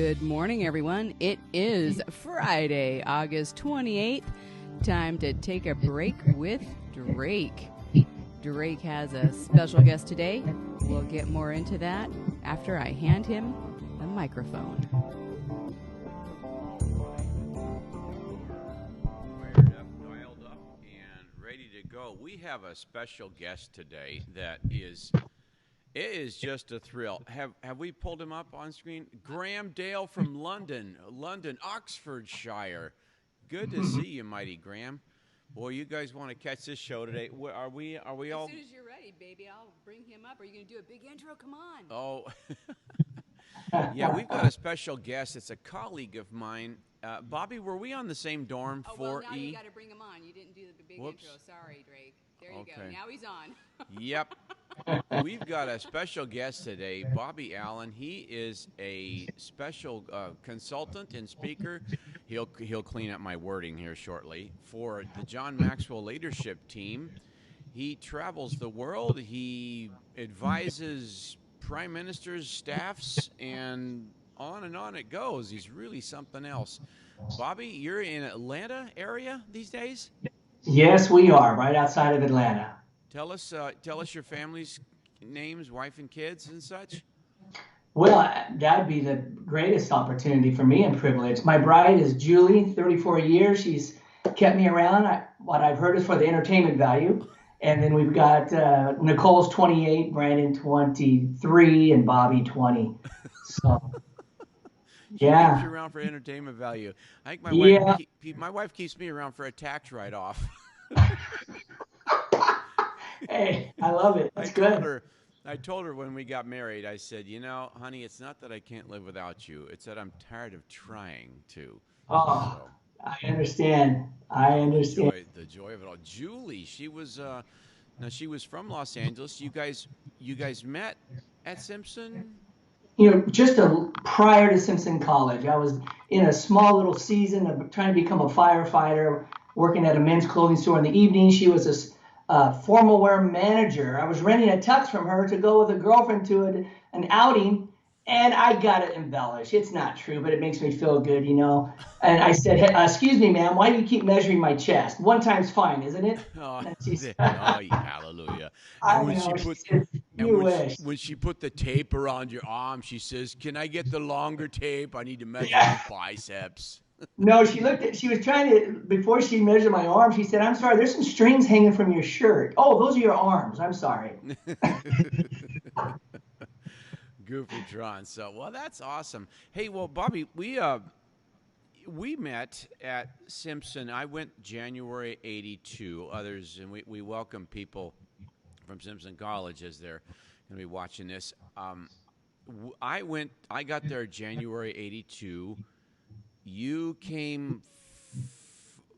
Good morning, everyone. It is Friday, August 28th. Time to take a break with Drake. Drake has a special guest today. We'll get more into that after I hand him the microphone. Wired up, dialed up, and ready to go. We have a special guest today that is... It is just a thrill. Have we pulled him up on screen? Graham Dale from London, Oxfordshire. Good to see you, mighty Graham. Boy, you guys want to catch this show today. Are we all? As soon as you're ready, baby, I'll bring him up. Are you going to do a big intro? Come on. Oh, yeah, we've got a special guest. It's a colleague of mine. Bobby, were we on the same dorm? 4E? Well, now you got to bring him on. You didn't do the big Whoops. intro. Sorry, Drake. There you go. Now he's on. Yep. We've got a special guest today, Bobby Allen. He is a special consultant and speaker. He'll clean up my wording here shortly for the John Maxwell Leadership Team. He travels the world. He advises prime ministers, staffs, and on it goes. He's really something else. Bobby, you're in Atlanta area these days? Yes, we are, right outside of Atlanta. Tell us your family's names, wife and kids and such. Well, that'd be the greatest opportunity for me and privilege. My bride is Julie, 34 years. She's kept me around. What I've heard is for the entertainment value. And then we've got Nicole's 28, Brandon 23, and Bobby 20. So, yeah. Keeps you around for entertainment value. I think my wife keeps me around for a tax write-off. Hey, I love it. That's good. I told her when we got married, I said, honey, it's not that I can't live without you. It's that I'm tired of trying to. Oh, so, I understand. The joy of it all. Julie, she was from Los Angeles. You guys met at Simpson? Just prior to Simpson College, I was in a small little season of trying to become a firefighter, working at a men's clothing store in the evening. She was a formal wear manager. I was renting a tux from her to go with a girlfriend to an outing, and I got to embellish. It's not true, but it makes me feel good, And I said, hey, excuse me, ma'am, why do you keep measuring my chest? One time's fine, isn't it? Hallelujah. And when she put the tape around your arm, she says, can I get the longer tape? I need to measure my biceps. No, she was trying to, before she measured my arm, she said, I'm sorry, there's some strings hanging from your shirt. Oh, those are your arms. I'm sorry. Goofy Tron. So, well, that's awesome. Hey, well, Bobby, we met at Simpson. I went January 82. Others, and we welcome people from Simpson College as they're going to be watching this. I got there January 82. You came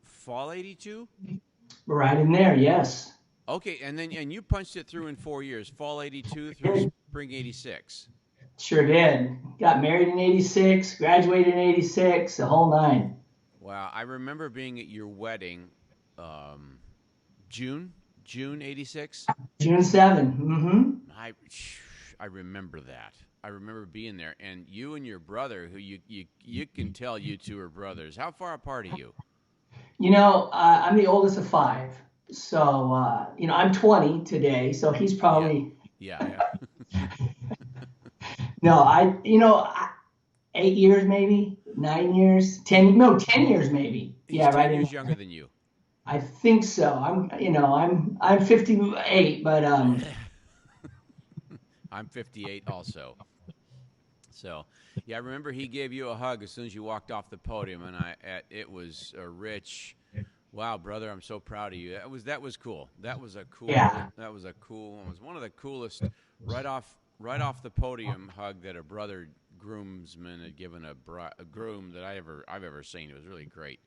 fall 82? Right in there, yes. Okay, and you punched it through in 4 years, fall 82 through spring 86. Sure did. Got married in 86, graduated in 86, the whole nine. Wow, I remember being at your wedding, June 86? June 7, mm-hmm. I remember that. I remember being there, and you and your brother, who you can tell you two are brothers. How far apart are you? I'm the oldest of five. So, I'm 20 today, so he's probably... Yeah. No, 8 years maybe, 9 years, 10 years maybe. He's yeah, 10 right. years younger than you. I think so. I'm 58, but I'm 58 also. So, yeah, I remember he gave you a hug as soon as you walked off the podium, and it was a rich. Wow, brother, I'm so proud of you. That was cool. That was a cool. Yeah. That was a cool one. It was one of the coolest right off the podium hug that a brother groomsman had given a groom that I've ever seen. It was really great.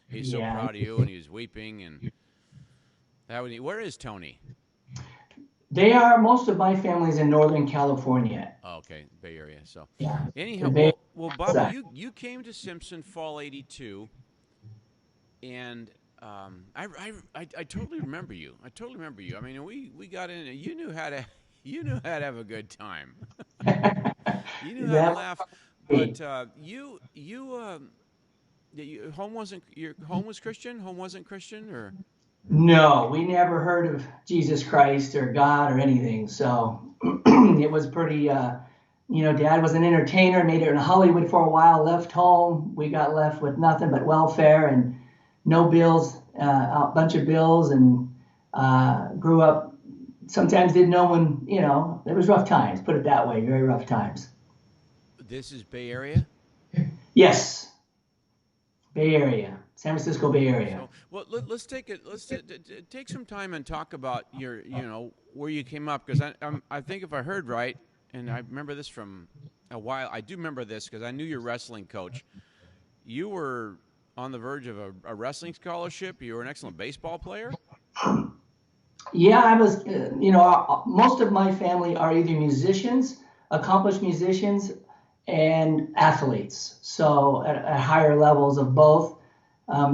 He's so proud of you, and he was weeping. And where is Tony? Most of my family's in Northern California. Oh, okay, Bay Area. So, yeah. Anyhow, well, Bobby, you came to Simpson fall 82, and I totally remember you. I mean, we got in. You knew how to have a good time. You knew how to laugh. But your home was Christian? Home wasn't Christian, or? No, we never heard of Jesus Christ or God or anything. So it was pretty, Dad was an entertainer, made it in Hollywood for a while, left home. We got left with nothing but welfare and no bills, a bunch of bills, and grew up. Sometimes didn't know when, it was rough times, put it that way, very rough times. This is Bay Area? Yes, Bay Area, San Francisco Bay Area. So, well, let's take it. Let's take some time and talk about where you came up, because I think if I heard right, and I remember this from a while. I do remember this because I knew your wrestling coach. You were on the verge of a wrestling scholarship. You were an excellent baseball player. Yeah, I was. Most of my family are either musicians, accomplished musicians, and athletes. So at higher levels of both.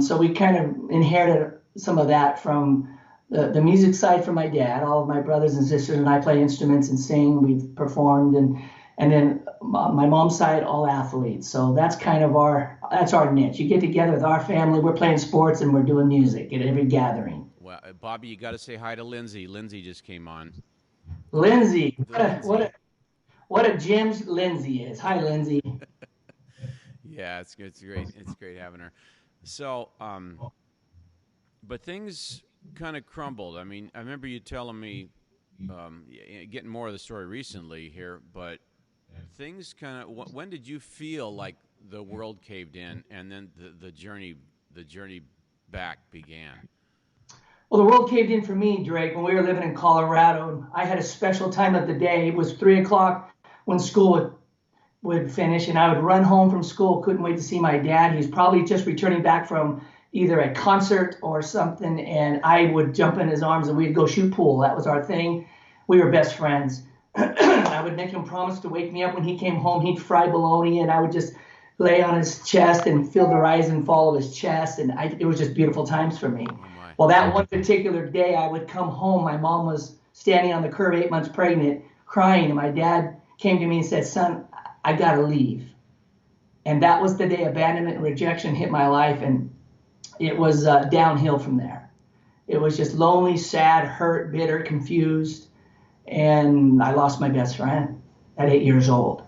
So we kind of inherited some of that from the music side from my dad. All of my brothers and sisters and I play instruments and sing. We've performed, and then my mom's side, all athletes. So that's kind of our niche. You get together with our family, we're playing sports and we're doing music at every gathering. Well, Bobby, you got to say hi to Lindsay. Lindsay just came on. Lindsay, what a gem Lindsay is. Hi, Lindsay. Yeah, it's great. It's great having her. So, but things kind of crumbled. I mean, I remember you telling me, getting more of the story recently here, but things kind of. When did you feel like the world caved in, and then the journey back began? Well, the world caved in for me, Drake, when we were living in Colorado. I had a special time of the day. It was 3 o'clock when school would finish, and I would run home from school. Couldn't wait to see my dad. He was probably just returning back from either a concert or something, and I would jump in his arms and we'd go shoot pool. That was our thing. We were best friends. I would make him promise to wake me up when he came home. He'd fry bologna, and I would just lay on his chest and feel the rise and fall of his chest, and it was just beautiful times for me. Well, that one particular day, I would come home. My mom was standing on the curb, 8 months pregnant, crying, and my dad came to me and said, "Son, I got to leave." And that was the day abandonment and rejection hit my life, and it was downhill from there. It was just lonely, sad, hurt, bitter, confused, and I lost my best friend at 8 years old.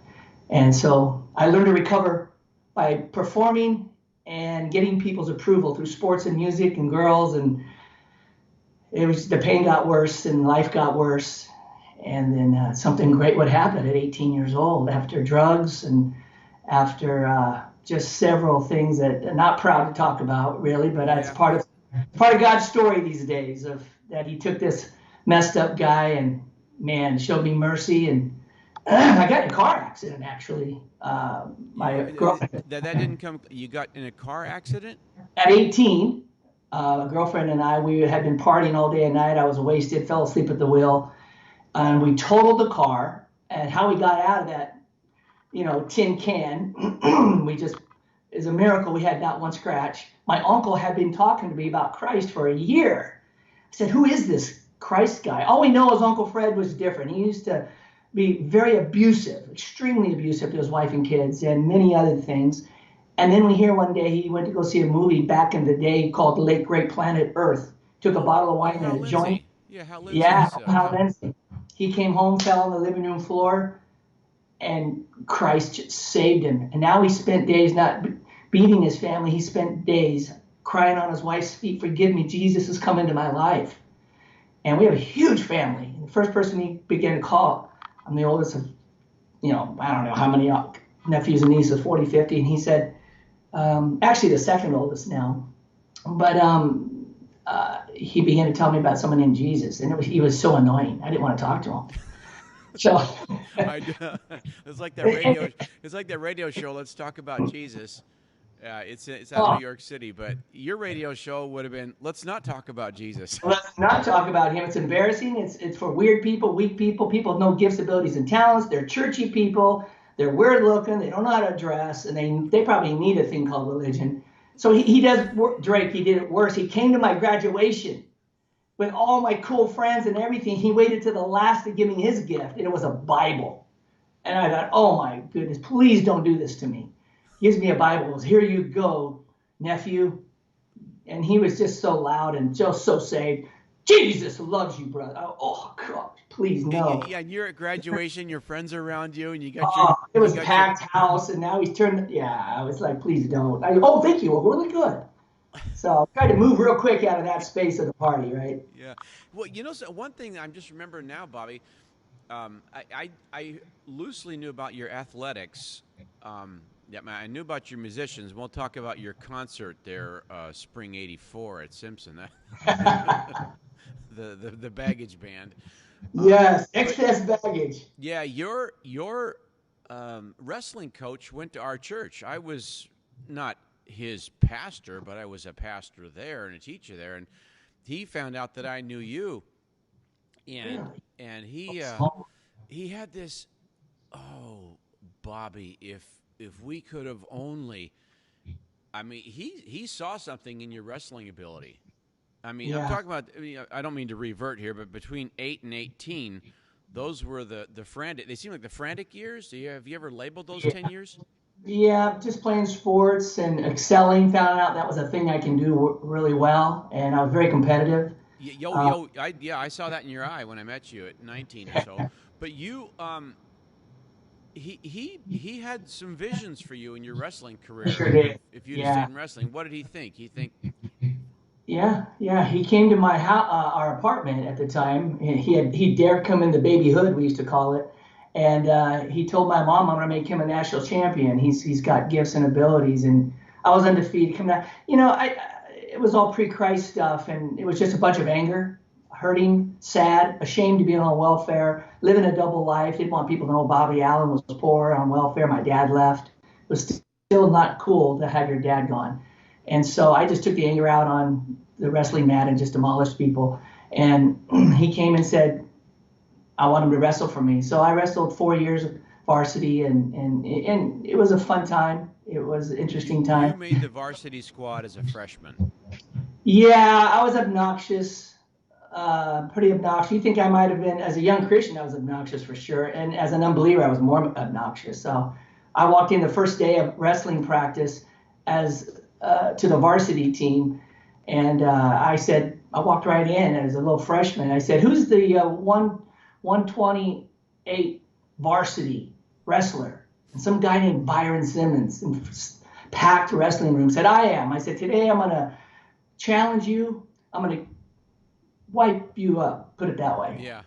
And so I learned to recover by performing and getting people's approval through sports and music and girls, and the pain got worse and life got worse. And then something great would happen at 18 years old after drugs and after just several things that I'm not proud to talk about, really, but that's part of God's story these days, of that he took this messed up guy and, man, showed me mercy. And I got in a car accident, actually. My girlfriend. That didn't come. You got in a car accident? At 18, a girlfriend and I, we had been partying all day and night. I was wasted, fell asleep at the wheel. And we totaled the car, and how we got out of that, tin can, is a miracle. We had not one scratch. My uncle had been talking to me about Christ for a year. I said, "Who is this Christ guy?" All we know is Uncle Fred was different. He used to be very abusive, extremely abusive to his wife and kids, and many other things. And then we hear one day he went to go see a movie back in the day called Late Great Planet Earth. Took a bottle of wine and a joint. Yeah, Hal Lindsey. He came home, fell on the living room floor, and Christ just saved him. And now he spent days not beating his family. He spent days crying on his wife's feet, "Forgive me, Jesus has come into my life." And we have a huge family. And the first person he began to call, I'm the oldest of, I don't know how many nephews and nieces, 40, 50. And he said, actually the second oldest now, but he began to tell me about someone named Jesus, and he was so annoying. I didn't want to talk to him. So it's like that radio. It's like that radio show. Let's talk about Jesus. It's out of New York City, but your radio show would have been, "Let's not talk about Jesus." Let's not talk about him. It's embarrassing. It's for weird people, weak people, people with no gifts, abilities, and talents. They're churchy people. They're weird looking. They don't know how to dress, and they probably need a thing called religion. So he does, Drake, he did it worse. He came to my graduation with all my cool friends and everything. He waited to the last to give me his gift, and it was a Bible. And I thought, oh my goodness, please don't do this to me. Gives me a Bible, goes, here you go, nephew. And he was just so loud and just so saved. Jesus loves you, brother. Oh, God, please no. Yeah, and you're at graduation, your friends are around you, and you got Oh, it was your packed house, and now he's turned. Yeah, I was like, please don't. Oh, thank you. Really good. So I tried to move real quick out of that space of the party, right? yeah. Well, so one thing I'm just remembering now, Bobby. I loosely knew about your athletics. Yeah, I knew about your musicians. We'll talk about your concert there, spring '84 at Simpson. The baggage band. Yes, excess baggage. Yeah, your wrestling coach went to our church. I was not his pastor, but I was a pastor there and a teacher there, and he found out that I knew you, and Really? and he had this. Oh, Bobby, if we could have only. I mean, he saw something in your wrestling ability. I mean, I'm Yeah. talking about. I don't mean to revert here, but between 8 and 18, those were the frantic. They seem like the frantic years. Have you ever labeled those 10 years? Yeah, just playing sports and excelling. Found out that was a thing I can do really well, and I was very competitive. Uh, I saw that in your eye when I met you at 19 or so. But you, he had some visions for you in your wrestling career. sure did. If you'd have stayed Yeah. in wrestling, what did he think? Yeah, yeah. He came to my our apartment at the time. He dared come in the baby hood, we used to call it, and he told my mom, "I'm gonna make him a national champion. He's got gifts and abilities." And I was undefeated. Coming out, it was all pre-Christ stuff, and it was just a bunch of anger, hurting, sad, ashamed to be on welfare, living a double life. Didn't want people to know Bobby Allen was poor on welfare. My dad left. It was still not cool to have your dad gone. And so I just took the anger out on the wrestling mat and just demolished people. And he came and said, I want him to wrestle for me. So I wrestled 4 years of varsity, and it was a fun time. It was an interesting You time. made the varsity squad as a freshman. Yeah, I was obnoxious, pretty obnoxious. You think I might have been, as a young Christian, I was obnoxious for sure. And as an unbeliever, I was more obnoxious. So I walked in the first day of wrestling practice as to the varsity team. And I walked right in as a little freshman. I said, who's the 128 varsity wrestler? And some guy named Byron Simmons in packed wrestling room said, I am. I said, today I'm going to challenge you. I'm going to wipe you up, put it that way. Yeah.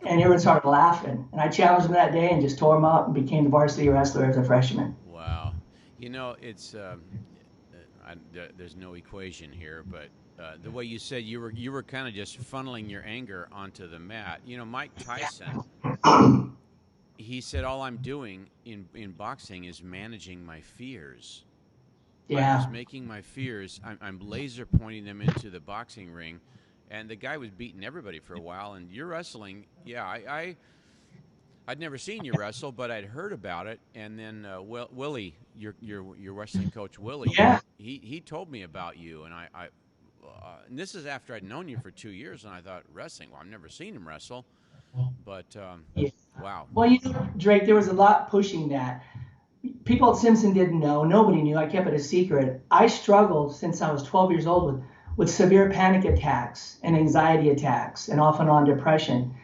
And everyone started laughing. And I challenged him that day and just tore him up and became the varsity wrestler as a freshman. Wow. It's there's no equation here, but the way you said you were kind of just funneling your anger onto the mat. Mike Tyson, he said, all I'm doing in boxing is managing my fears. I'm Yeah. just making my fears. I'm laser pointing them into the boxing ring, and the guy was beating everybody for a while. And you're wrestling. Yeah, I'd never seen you wrestle, but I'd heard about it. And then Willie, your wrestling coach Willie, Yeah. he told me about you, and and this is after I'd known you for 2 years, and I thought wrestling. Well, I've never seen him wrestle, but Yeah. wow. Well, Drake, there was a lot pushing that. People at Simpson didn't know. Nobody knew. I kept it a secret. I struggled since I was 12 years old with severe panic attacks and anxiety attacks and off and on depression.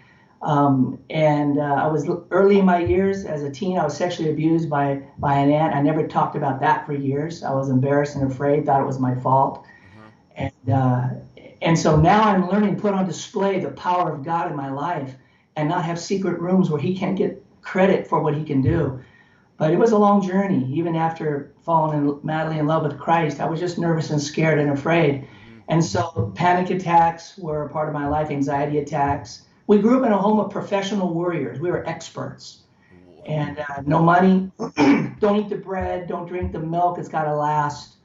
I was early in my years as a teen. I was sexually abused by an aunt. I never talked about that for years. I was embarrassed and afraid, thought it was my fault. And so now I'm learning to put on display the power of God in my life and not have secret rooms where he can't get credit for what he can do. But it was a long journey. Even after falling madly in love with Christ, I was just nervous and scared and afraid. And so panic attacks were a part of my life, anxiety attacks. We grew up in a home of professional warriors. We were experts. And no money, don't eat the bread, don't drink the milk, it's got to last.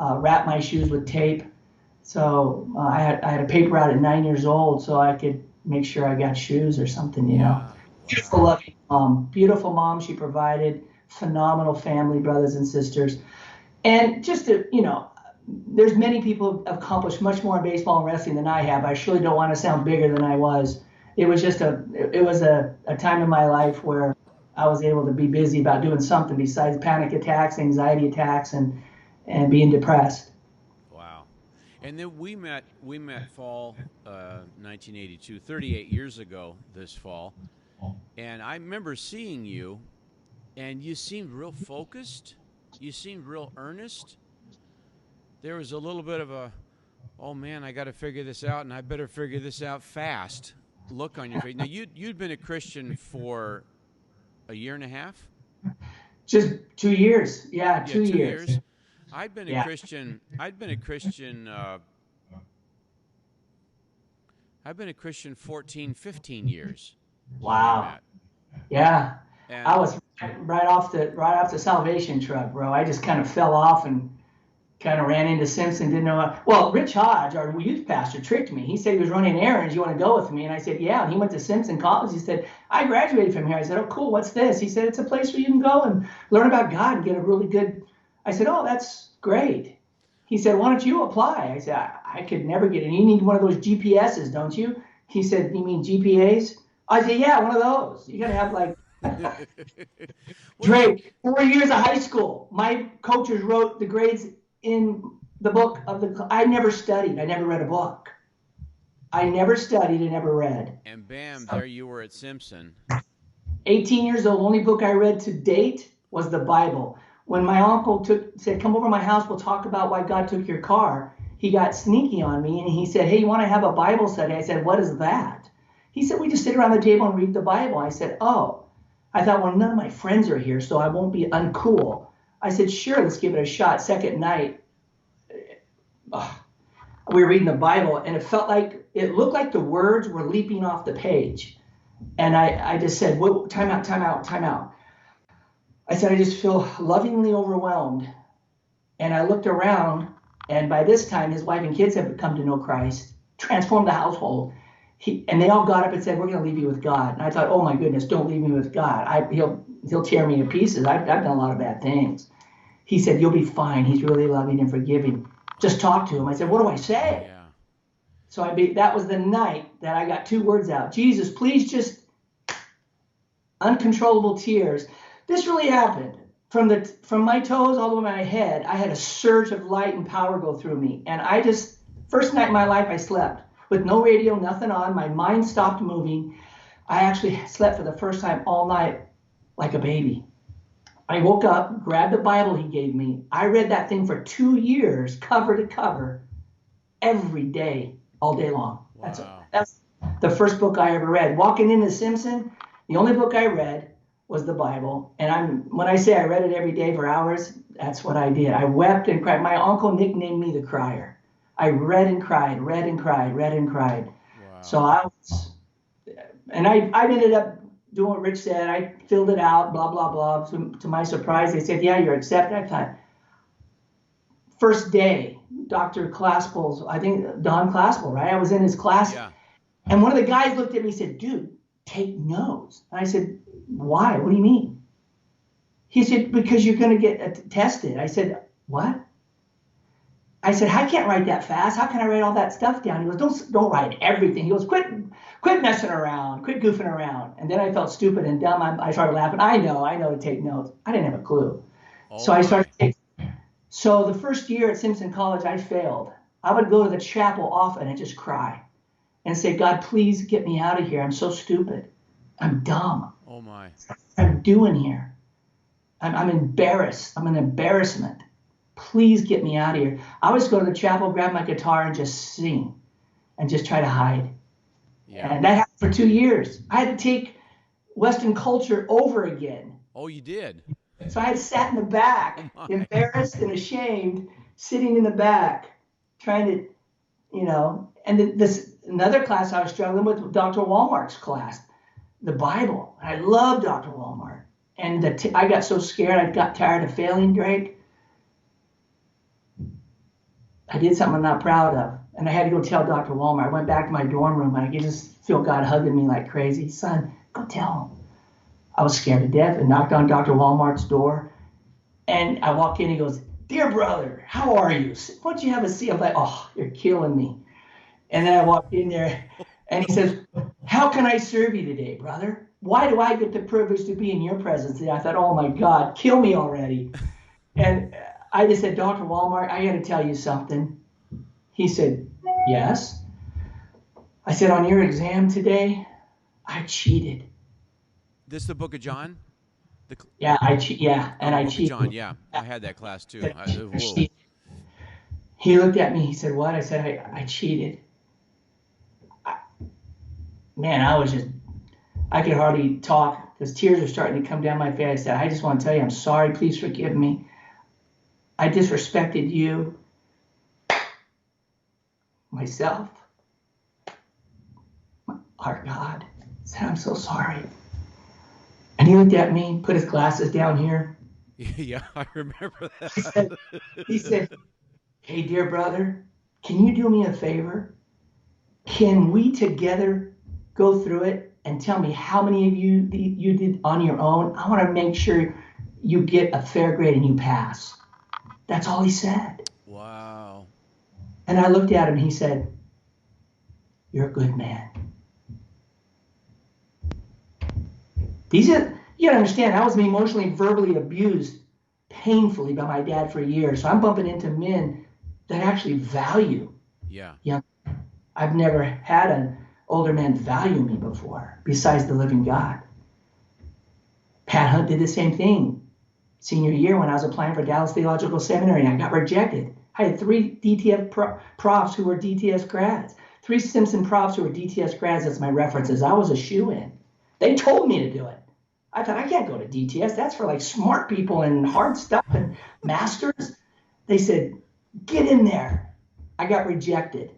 Wrap my shoes with tape. So I had a paper route at 9 years old so I could make sure I got shoes or something, Beautiful, loving mom. Beautiful mom. She provided phenomenal family, brothers and sisters. And just to, there's many people who have accomplished much more in baseball and wrestling than I have. I surely don't want to sound bigger than I was. It was just a time in my life where I was able to be busy about doing something besides panic attacks, anxiety attacks, and being depressed. Wow. And then we met fall 1982, 38 years ago this fall. And I remember seeing you, and you seemed real focused. You seemed real earnest. There was a little bit of a, oh man, I got to figure this out, and I better figure this out fast look on your face. Now, you'd been a Christian for a year and a half? Just 2 years. Yeah, 2 years. I'd been a Christian. I've been a Christian 14, 15 years. Wow. Yeah. And I was right off the salvation truck, bro. I just kind of fell off and kind of ran into Simpson. Didn't know. Well, Rich Hodge, our youth pastor, tricked me. He said he was running errands. You want to go with me? And I said, yeah. And he went to Simpson College. He said, I graduated from here. I said, oh, cool. What's this? He said, it's a place where you can go and learn about God and get a really good. I said, oh, that's great. He said, why don't you apply? I said, I could never get in. You need one of those GPSs, don't you? He said, you mean GPAs? I said, yeah, one of those. You got to have like Drake, 4 years of high school. My coaches wrote the grades in the book of the. I never studied. I never read a book. I never studied and never read. And bam, there you were at Simpson. 18 years old. Only book I read to date was the Bible. When my uncle said, come over to my house, we'll talk about why God took your car, he got sneaky on me and he said, hey, you want to have a Bible study? I said, what is that? He said, we just sit around the table and read the Bible. I said, oh. I thought, well, none of my friends are here, so I won't be uncool. I said, sure, let's give it a shot. Second night, we were reading the Bible, and it looked like the words were leaping off the page. And I just said, whoa, time out, time out, time out. I said, I just feel lovingly overwhelmed. And I looked around, and by this time, his wife and kids had come to know Christ, transformed the household. And they all got up and said, we're going to leave you with God. And I thought, oh, my goodness, don't leave me with God. He'll tear me to pieces. I've done a lot of bad things. He said, you'll be fine. He's really loving and forgiving. Just talk to him. I said, what do I say? Yeah. So that was the night that I got 2 words out. Jesus, please just uncontrollable tears. This really happened. From my toes all the way to my head, I had a surge of light and power go through me. And first night in my life, I slept. With no radio, nothing on. My mind stopped moving. I actually slept for the first time all night like a baby. I woke up, grabbed the Bible he gave me. I read that thing for 2 years, cover to cover, every day, all day long. Wow. That's the first book I ever read. Walking into Simpson, the only book I read was the Bible. And when I say I read it every day for hours, that's what I did. I wept and cried. My uncle nicknamed me the crier. I read and cried, read and cried, read and cried. Wow. So I ended up doing what Rich said. I filled it out, blah, blah, blah. To my surprise, they said, yeah, you're accepted. I thought, first day, Dr. Claspel's, I think Don Claspel, right? I was in his class. Yeah. And one of the guys looked at me and said, dude, take notes. And I said, why? What do you mean? He said, because you're going to get tested. I said, what? I said, I can't write that fast. How can I write all that stuff down? He goes, don't write everything. He goes, quit messing around, quit goofing around. And then I felt stupid and dumb. I started laughing. I know to take notes. I didn't have a clue. So I started taking. So the first year at Simpson College, I failed. I would go to the chapel often and just cry and say, God, please get me out of here. I'm so stupid. I'm dumb. Oh, my. What I'm doing here. I'm embarrassed. I'm an embarrassment. Please get me out of here. I would just go to the chapel, grab my guitar, and just sing and just try to hide. Yeah. And that happened for 2 years. I had to take Western culture over again. Oh, you did? So I had sat in the back, embarrassed and ashamed, sitting in the back, trying to, and this another class I was struggling with, Dr. Walmart's class, the Bible. I love Dr. Walmart. And I got so scared, I got tired of failing, Drake. I did something I'm not proud of. And I had to go tell Dr. Walmart. I went back to my dorm room and I could just feel God hugging me like crazy. Son, go tell him. I was scared to death and knocked on Dr. Walmart's door. And I walk in, he goes, dear brother, how are you? Why don't you have a seat? I'm like, oh, you're killing me. And then I walked in there And he says, how can I serve you today, brother? Why do I get the privilege to be in your presence? And I thought, oh my God, kill me already. And I just said, Dr. Walmart, I got to tell you something. He said, yes. I said, on your exam today, I cheated. This the Book of John? Yeah, I cheated. John, yeah. I had that class too. Whoa. He looked at me. He said, what? I said, I cheated. Man, I could hardly talk because tears are starting to come down my face. I said, I just want to tell you, I'm sorry. Please forgive me. I disrespected you, myself, our God. I said, I'm so sorry. And he looked at me, put his glasses down here. Yeah, I remember that. He said, hey, dear brother, can you do me a favor? Can we together go through it and tell me how many of you did on your own? I want to make sure you get a fair grade and you pass. That's all he said. Wow. And I looked at him and he said, you're a good man. You gotta understand, I was emotionally, verbally abused painfully by my dad for years. So I'm bumping into men that actually value. Yeah. I've never had an older man value me before, besides the living God. Pat Hunt did the same thing. Senior year when I was applying for Dallas Theological Seminary, I got rejected. I had 3 DTF profs who were DTS grads. 3 Simpson profs who were DTS grads as my references. I was a shoo-in. They told me to do it. I thought, I can't go to DTS. That's for like smart people and hard stuff and masters. They said, get in there. I got rejected.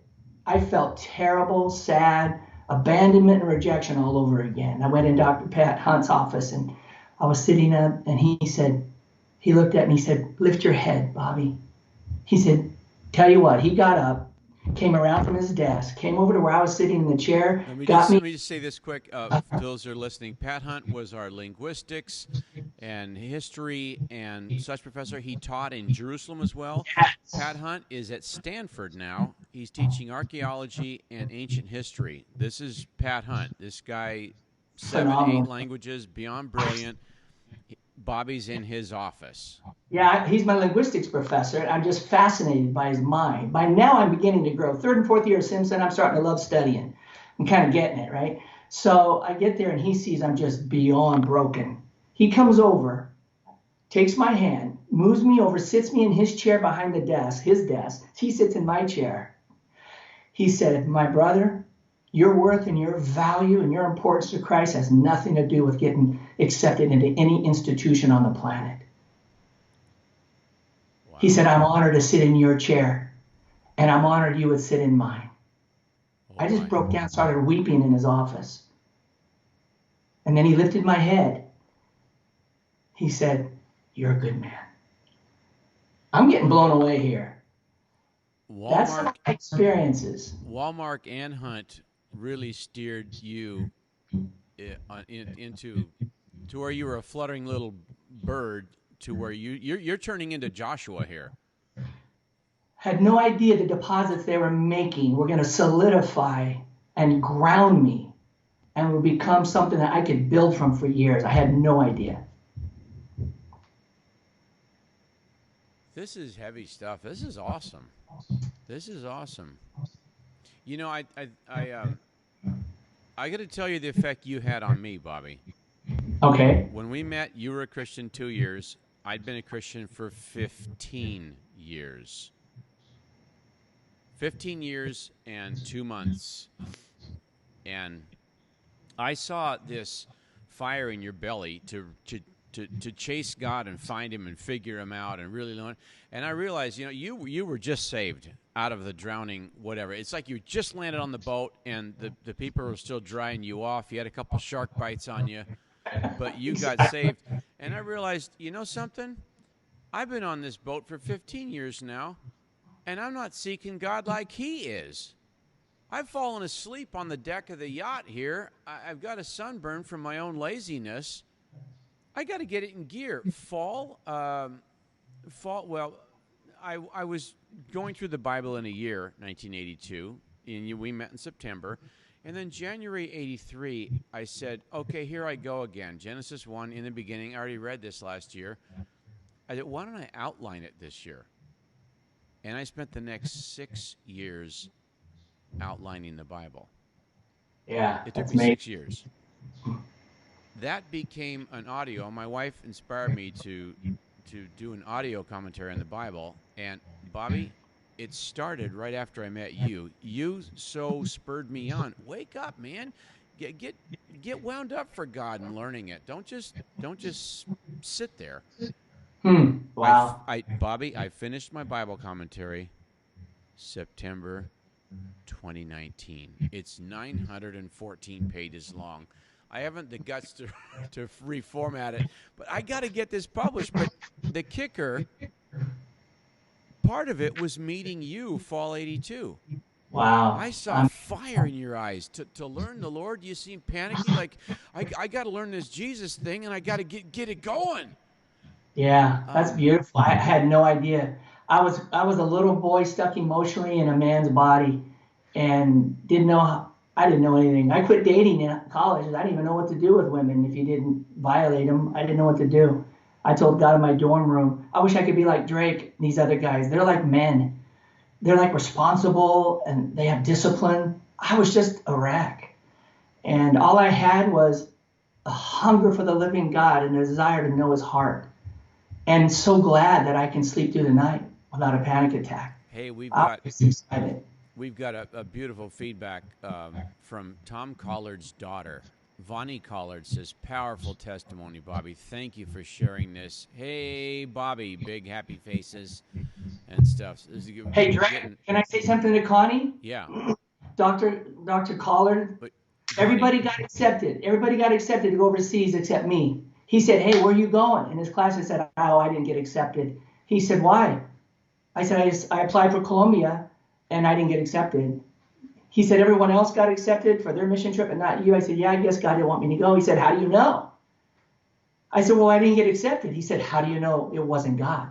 I felt terrible, sad, abandonment and rejection all over again. I went in Dr. Pat Hunt's office and I was sitting up and he looked at me, he said, lift your head, Bobby. He said, tell you what, he got up, came around from his desk, came over to where I was sitting in the chair. Let me just say this quick, for those who are listening. Pat Hunt was our linguistics and history and such professor. He taught in Jerusalem as well. Yes. Pat Hunt is at Stanford now. He's teaching archaeology and ancient history. This is Pat Hunt. This guy, 7, 8 languages, beyond brilliant. Bobby's in his office. Yeah, he's my linguistics professor. I'm just fascinated by his mind. By now, I'm beginning to grow. 3rd and 4th year of Simpson, I'm starting to love studying. I'm kind of getting it, right? So I get there, and he sees I'm just beyond broken. He comes over, takes my hand, moves me over, sits me in his chair behind the desk, his desk. He sits in my chair. He said, my brother, your worth and your value and your importance to Christ has nothing to do with getting accepted into any institution on the planet. Wow. He said, I'm honored to sit in your chair, and I'm honored you would sit in mine. I just broke down, started weeping in his office. And then he lifted my head. He said, you're a good man. I'm getting blown away here. That's some of my experiences. Walmart and Hunt really steered you into to where you were a fluttering little bird to where you're turning into Joshua here. Had no idea the deposits they were making were going to solidify and ground me and would become something that I could build from for years. I had no idea. This is heavy stuff. This is awesome. This is awesome. You know, I got to tell you the effect you had on me, Bobby. Okay. When we met, you were a Christian 2 years. I'd been a Christian for 15 years. 15 years and 2 months. And I saw this fire in your belly to chase God and find him and figure him out and really learn. And I realized, you were just saved out of the drowning, whatever. It's like you just landed on the boat and the people were still drying you off. You had a couple shark bites on you, but you got saved. And I realized, you know something? I've been on this boat for 15 years now, and I'm not seeking God like he is. I've fallen asleep on the deck of the yacht here. I've got a sunburn from my own laziness. I got to get it in gear. Well, I was going through the Bible in a year, 1982, and we met in September, And then January 83, I said, okay, here I go again. Genesis 1 in the beginning. I already read this last year. I said, why don't I outline it this year? And I spent the next 6 years outlining the Bible. Yeah, It took that's me amazing. 6 years. That became an audio. My wife inspired me to do an audio commentary on the Bible. And Bobby, it started right after I met you. You so spurred me on. Wake up, man. Get wound up for God and learning it. Don't just sit there. Wow. Bobby, I finished my Bible commentary September 2019. It's 914 pages long. I haven't the guts to reformat it, but I got to get this published. But the kicker, part of it was meeting you, Fall 82. Wow. I saw fire in your eyes. To learn the Lord, you seem panicky. Like, I got to learn this Jesus thing, and I got to get it going. Yeah, that's beautiful. I had no idea. I was a little boy stuck emotionally in a man's body, and I didn't know anything. I quit dating in college. I didn't even know what to do with women if you didn't violate them. I didn't know what to do. I told God in my dorm room, I wish I could be like Drake, these other guys. They're like men. They're like responsible and they have discipline. I was just a wreck. And all I had was a hunger for the living God and a desire to know his heart. And so glad that I can sleep through the night without a panic attack. Hey, we've got a beautiful feedback from Tom Collard's daughter. Vonnie Collard says, powerful testimony, Bobby. Thank you for sharing this. Hey, Bobby, big happy faces and stuff. Hey, Drake, can I say something to Connie? Yeah. Dr. Collard, everybody got accepted. Everybody got accepted to go overseas except me. He said, hey, where are you going? In his class, I said, oh, I didn't get accepted. He said, why? I said, I applied for Colombia, and I didn't get accepted. He said, everyone else got accepted for their mission trip and not you. I said, yeah, I guess God didn't want me to go. He said, how do you know? I said, well, I didn't get accepted. He said, how do you know it wasn't God?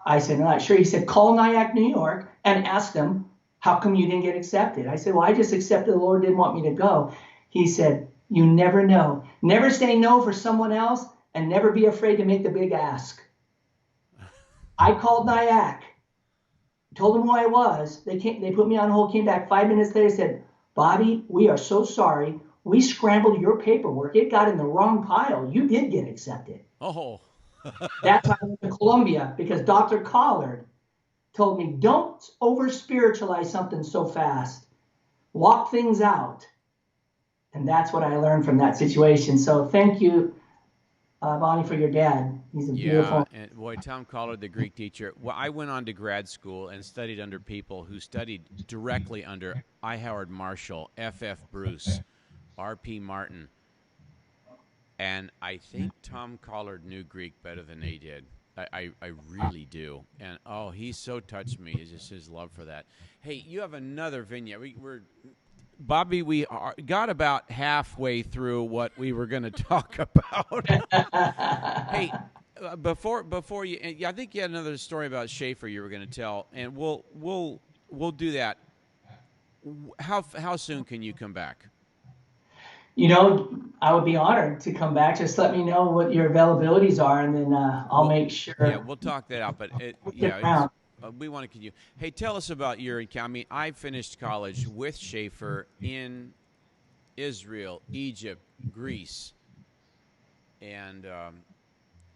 I said, I'm not sure. He said, call Nyack, New York, and ask them, how come you didn't get accepted? I said, well, I just accepted the Lord didn't want me to go. He said, you never know. Never say no for someone else, and never be afraid to make the big ask. I called Nyack, told them who I was. They put me on hold, came back 5 minutes later, said, Bobby, we are so sorry. We scrambled your paperwork. It got in the wrong pile. You did get accepted. Oh. That's how I went to Colombia, because Dr. Collard told me, don't over-spiritualize something so fast. Walk things out. And that's what I learned from that situation. So thank you, Bonnie, for your dad. He's a beautiful. Yeah, and boy, Tom Collard, the Greek teacher. Well, I went on to grad school and studied under people who studied directly under I. Howard Marshall, F.F. Bruce, R.P. Martin. And I think Tom Collard knew Greek better than they did. I really do. And, he so touched me. It's just his love for that. Hey, you have another vignette. Bobby, we got about halfway through what we were going to talk about. Hey, before you, I think you had another story about Schaefer you were going to tell, and we'll do that. How soon can you come back? I would be honored to come back. Just let me know what your availabilities are, and then I'll make sure. Yeah, we'll talk that out. But we want to continue. Hey, tell us about your encounter. I mean, I finished college with Schaefer in Israel, Egypt, Greece, and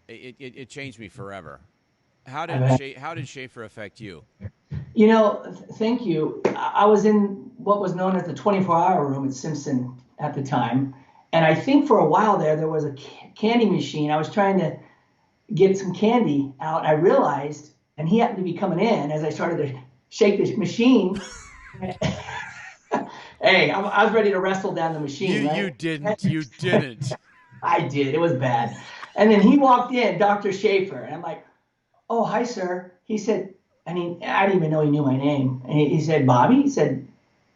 it changed me forever. How did Schaefer affect you? Thank you. I was in what was known as the 24-hour room at Simpson at the time. And I think for a while there was a candy machine. I was trying to get some candy out. I realized, and he happened to be coming in as I started to shake this machine. Hey, I was ready to wrestle down the machine. You didn't. I did. It was bad. And then he walked in, Dr. Schaefer. And I'm like, oh, hi, sir. He said, I didn't even know he knew my name. And he said, Bobby? He said,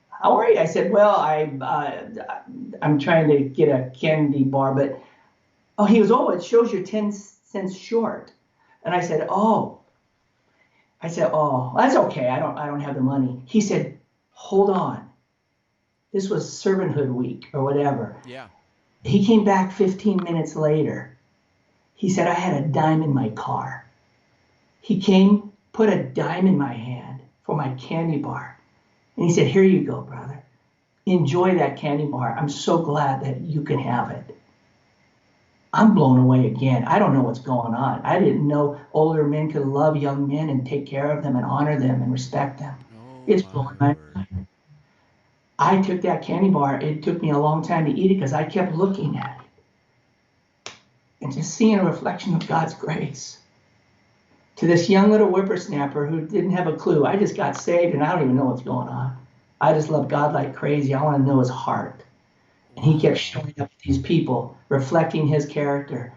how are you? I said, well, I'm trying to get a candy bar, but, he goes, it shows you're 10 cents short. And I said, that's okay. I don't have the money. He said, hold on. This was servanthood week or whatever. Yeah. He came back 15 minutes later. He said, I had a dime in my car. He came, put a dime in my hand for my candy bar. And he said, here you go, brother. Enjoy that candy bar. I'm so glad that you can have it. I'm blown away again. I don't know what's going on. I didn't know older men could love young men and take care of them and honor them and respect them. Oh, It's blowing my mind. I took that candy bar. It took me a long time to eat it because I kept looking at it and just seeing a reflection of God's grace. To this young little whippersnapper who didn't have a clue, I just got saved and I don't even know what's going on. I just love God like crazy. I want to know his heart. And he kept showing up to these people, reflecting his character.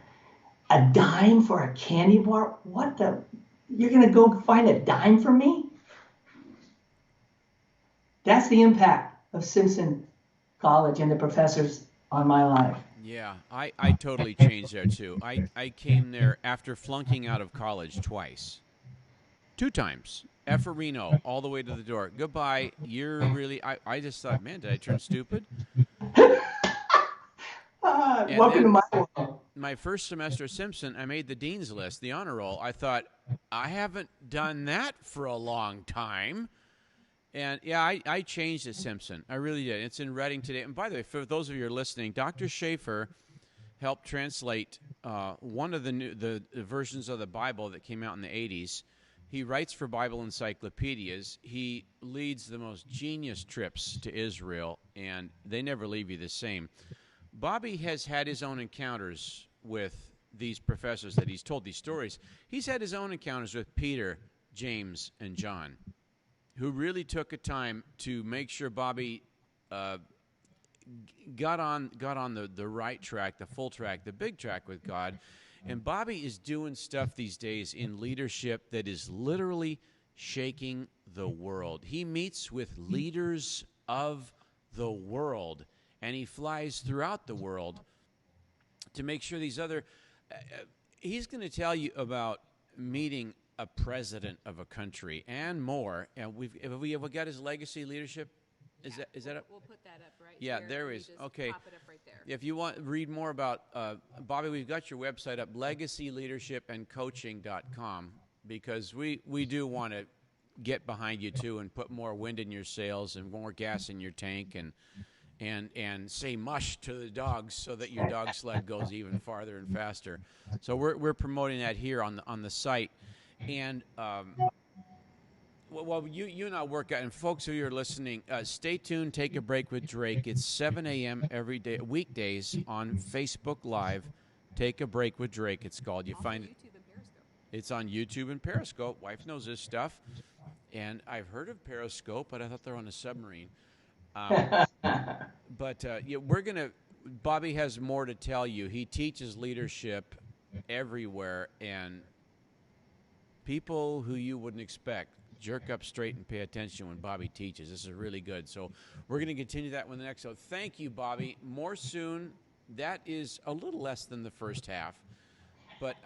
A dime for a candy bar? What the? You're going to go find a dime for me? That's the impact of Simpson College and the professors on my life. Yeah, I totally changed there too. I came there after flunking out of college twice. 2 times. Efferino, all the way to the door. Goodbye. You're really, I just thought, man, did I turn stupid? Welcome to my world. My first semester at Simpson, I made the dean's list, the honor roll. I thought, I haven't done that for a long time. And yeah, I changed at Simpson. I really did. It's in Reading today. And by the way, for those of you who are listening, Dr. Schaefer helped translate one of the versions of the Bible that came out in the 80s. He writes for Bible encyclopedias. He leads the most genius trips to Israel, and they never leave you the same. Bobby has had his own encounters with these professors that he's told these stories. He's had his own encounters with Peter, James, and John, who really took a time to make sure Bobby got on the right track, the full track, the big track with God. And Bobby is doing stuff these days in leadership that is literally shaking the world. He meets with leaders of the world, and he flies throughout the world to make sure these other he's going to tell you about meeting a president of a country and more. And we've got his legacy leadership. Is that up? We'll put that up right Yeah, here. there You is. just Okay. Pop it up right there. If you want to read more about Bobby, we've got your website up, legacyleadershipandcoaching.com, because we do want to get behind you too and put more wind in your sails and more gas in your tank and say mush to the dogs so that your dog sled goes even farther and faster. So we're promoting that here on the site. And well, you and I work out, and folks who are listening, stay tuned. Take a break with Drake. It's 7 a.m. every day, weekdays on Facebook Live. Take a break with Drake. It's called. You find it. YouTube and Periscope. It's on YouTube and Periscope. Wife knows this stuff, and I've heard of Periscope, but I thought they're on a submarine. But yeah, we're gonna. Bobby has more to tell you. He teaches leadership everywhere, and people who you wouldn't expect jerk up straight and pay attention when Bobby teaches. This is really good. So we're going to continue that one the next. So thank you, Bobby. More soon. That is a little less than the first half. But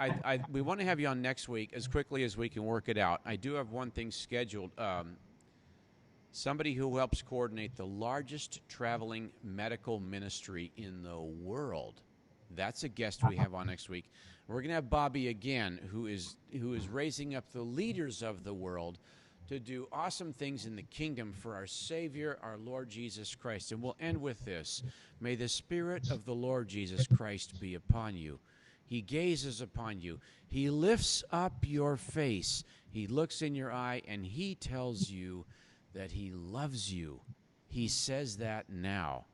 we want to have you on next week as quickly as we can work it out. I do have one thing scheduled. Somebody who helps coordinate the largest traveling medical ministry in the world. That's a guest we have on next week. We're going to have Bobby again, who is raising up the leaders of the world to do awesome things in the kingdom for our Savior, our Lord Jesus Christ. And we'll end with this. May the Spirit of the Lord Jesus Christ be upon you. He gazes upon you. He lifts up your face. He looks in your eye, and he tells you that he loves you. He says that now.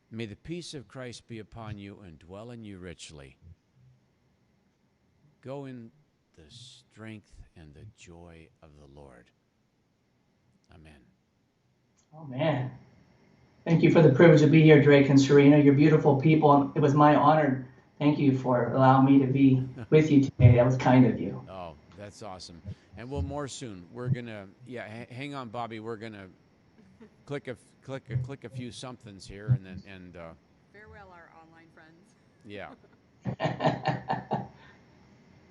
May the peace of Christ be upon you and dwell in you richly. Go in the strength and the joy of the Lord. Amen. Oh, man. Thank you for the privilege to be here, Drake and Serena. You're beautiful people. It was my honor. Thank you for allowing me to be with you today. That was kind of you. Oh, that's awesome. And we'll more soon. We're going to, hang on, Bobby. We're going to click a few somethings here and then. Farewell, our online friends. Yeah.